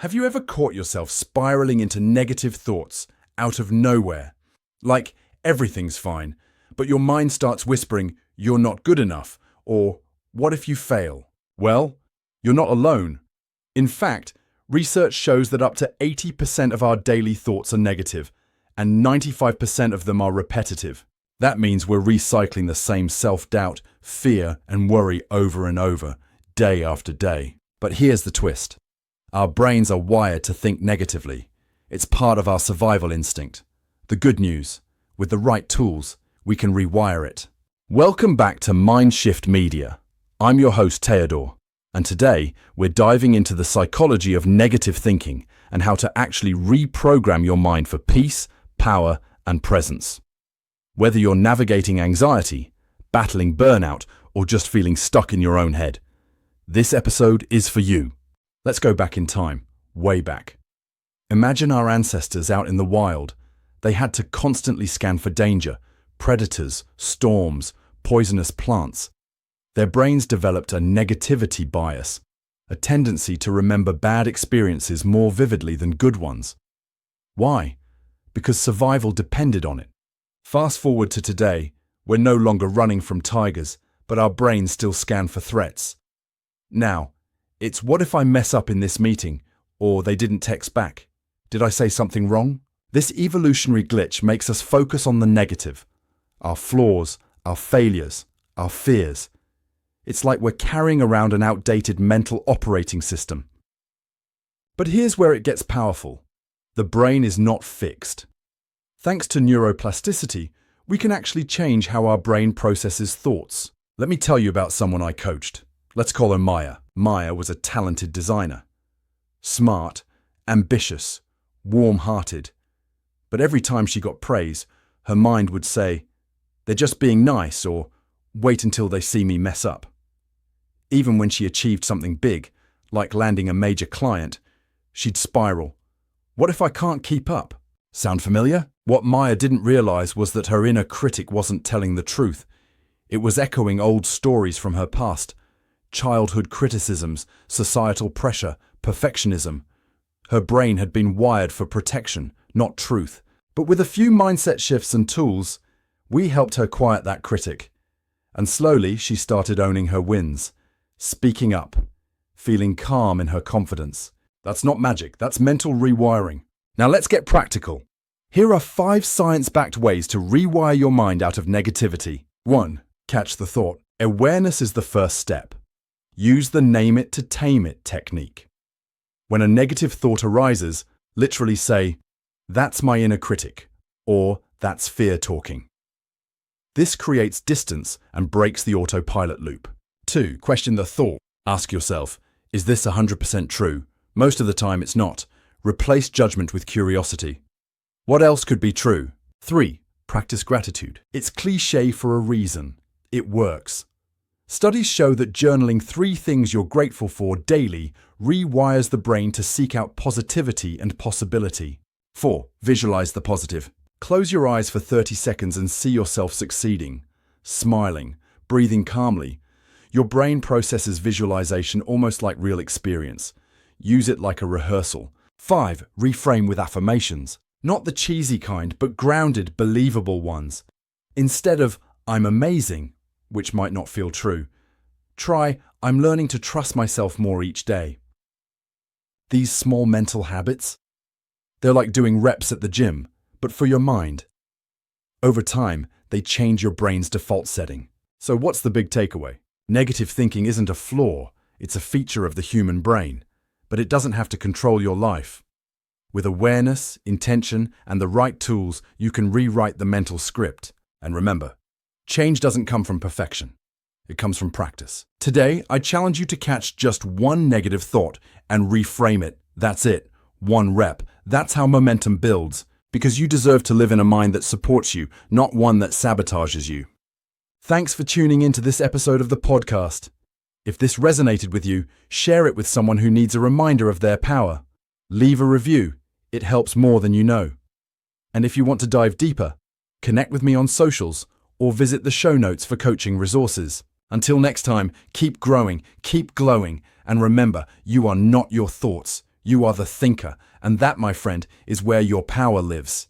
Have you ever caught yourself spiraling into negative thoughts out of nowhere? Like everything's fine, but your mind starts whispering, "You're not good enough," or "What if you fail?" Well, you're not alone. In fact, research shows that up to 80% of our daily thoughts are negative, and 95% of them are repetitive. That means we're recycling the same self-doubt, fear, and worry over and over, day after day. But here's the twist. Our brains are wired to think negatively. It's part of our survival instinct. The good news, with the right tools, we can rewire it. Welcome back to MindShift Media. I'm your host, Theodore, and today we're diving into the psychology of negative thinking and how to actually reprogram your mind for peace, power, and presence. Whether you're navigating anxiety, battling burnout, or just feeling stuck in your own head, this episode is for you. Let's go back in time, way back. Imagine our ancestors out in the wild. They had to constantly scan for danger, predators, storms, poisonous plants. Their brains developed a negativity bias, a tendency to remember bad experiences more vividly than good ones. Why? Because survival depended on it. Fast forward to today, we're no longer running from tigers, but our brains still scan for threats. Now, it's what if I mess up in this meeting, or they didn't text back? Did I say something wrong? This evolutionary glitch makes us focus on the negative, our flaws, our failures, our fears. It's like we're carrying around an outdated mental operating system. But here's where it gets powerful. The brain is not fixed. Thanks to neuroplasticity, we can actually change how our brain processes thoughts. Let me tell you about someone I coached. Let's call her Maya. Maya was a talented designer. Smart, ambitious, warm-hearted. But every time she got praise, her mind would say, "They're just being nice," or "Wait until they see me mess up." Even when she achieved something big, like landing a major client, she'd spiral. What if I can't keep up? Sound familiar? What Maya didn't realize was that her inner critic wasn't telling the truth. It was echoing old stories from her past. Childhood criticisms, societal pressure, perfectionism. Her brain had been wired for protection, not truth. But with a few mindset shifts and tools, we helped her quiet that critic. And slowly she started owning her wins, speaking up, feeling calm in her confidence. That's not magic, that's mental rewiring. Now let's get practical. Here are 5 science-backed ways to rewire your mind out of negativity. 1. Catch the thought. Awareness is the first step. Use the name it to tame it technique. When a negative thought arises, literally say, "That's my inner critic," or "That's fear talking." This creates distance and breaks the autopilot loop. 2. Question the thought. Ask yourself, is this 100% true? Most of the time it's not. Replace judgment with curiosity. What else could be true? 3. Practice gratitude. It's cliché for a reason. It works. Studies show that journaling 3 things you're grateful for daily rewires the brain to seek out positivity and possibility. 4. Visualize the positive. Close your eyes for 30 seconds and see yourself succeeding, smiling, breathing calmly. Your brain processes visualization almost like real experience. Use it like a rehearsal. 5. Reframe with affirmations. Not the cheesy kind, but grounded, believable ones. Instead of "I'm amazing," which might not feel true, try "I'm learning to trust myself more each day." These small mental habits, they're like doing reps at the gym, but for your mind. Over time, they change your brain's default setting. So what's the big takeaway? Negative thinking isn't a flaw, it's a feature of the human brain, but it doesn't have to control your life. With awareness, intention, and the right tools, you can rewrite the mental script. And remember, change doesn't come from perfection. It comes from practice. Today, I challenge you to catch just one negative thought and reframe it. That's it. 1 rep. That's how momentum builds. Because you deserve to live in a mind that supports you, not one that sabotages you. Thanks for tuning into this episode of the podcast. If this resonated with you, share it with someone who needs a reminder of their power. Leave a review. It helps more than you know. And if you want to dive deeper, connect with me on socials or visit the show notes for coaching resources. Until next time, keep growing, keep glowing, and remember, you are not your thoughts. You are the thinker, and that, my friend, is where your power lives.